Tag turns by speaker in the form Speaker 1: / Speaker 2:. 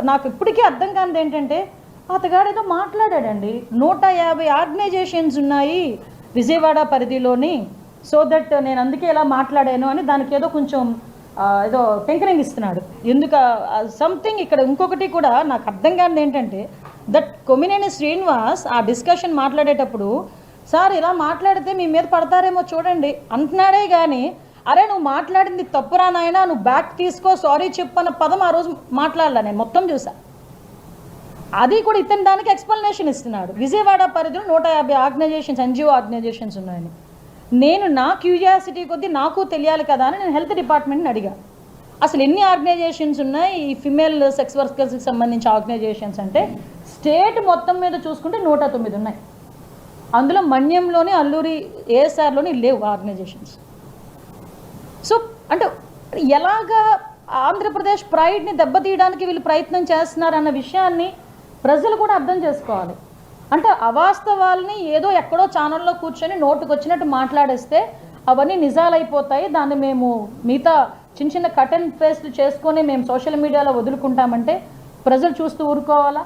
Speaker 1: నాకు ఇప్పటికీ అర్థం కానిది ఏంటంటే అతగాడు ఏదో మాట్లాడాడండి. 150 ఆర్గనైజేషన్స్ ఉన్నాయి విజయవాడ పరిధిలోని, సో దట్ నేను అందుకే ఇలా మాట్లాడాను అని దానికి ఏదో కొంచెం ఏదో టెంకరింగ్ ఇస్తున్నాడు. ఎందుకు సంథింగ్ ఇక్కడ ఇంకొకటి కూడా నాకు అర్థం కానిది ఏంటంటే దట్ కొమ్మినేని శ్రీనివాస్ ఆ డిస్కషన్ మాట్లాడేటప్పుడు సార్ ఇలా మాట్లాడితే మీ మీద పడతారేమో చూడండి అంటున్నాడే కానీ అరే నువ్వు మాట్లాడింది తప్పురా నాయనా, నువ్వు బ్యాక్ తీసుకో, సారీ చెప్పన్న పదం ఆ రోజు మాట్లాడలే. నేను మొత్తం చూసా. అది కూడా ఇతను దానికి ఎక్స్ప్లెనేషన్ ఇస్తున్నాడు. విజయవాడ పరిధిలో 150 ఆర్గనైజేషన్స్, ఎన్జిఓ ఆర్గనైజేషన్స్ ఉన్నాయని. నేను నా క్యూరియాసిటీ కొద్దీ నాకు తెలియాలి కదా అని నేను హెల్త్ డిపార్ట్మెంట్ని అడిగా, అసలు ఎన్ని ఆర్గనైజేషన్స్ ఉన్నాయి ఈ ఫిమేల్ సెక్స్ వర్కర్స్కి సంబంధించి ఆర్గనైజేషన్స్ అంటే స్టేట్ మొత్తం మీద చూసుకుంటే 109 ఉన్నాయి. అందులో మన్యంలోని, అల్లూరి, ఏఎస్ఆర్లోని లేవు ఆర్గనైజేషన్స్. సో అంటే ఎలాగా ఆంధ్రప్రదేశ్ ప్రైడ్ని దెబ్బతీయడానికి వీళ్ళు ప్రయత్నం చేస్తున్నారన్న విషయాన్ని ప్రజలు కూడా అర్థం చేసుకోవాలి. అంటే అవాస్తవాల్ని ఏదో ఎక్కడో ఛానల్లో కూర్చొని నోటుకు వచ్చినట్టు మాట్లాడేస్తే అవన్నీ నిజాలైపోతాయి, దాన్ని మేము మిగతా చిన్న చిన్న కట్ అండ్ పేస్ట్ చేసుకొని మేము సోషల్ మీడియాలో వదులుకుంటామంటే ప్రజలు చూస్తూ ఊరుకోవాలా?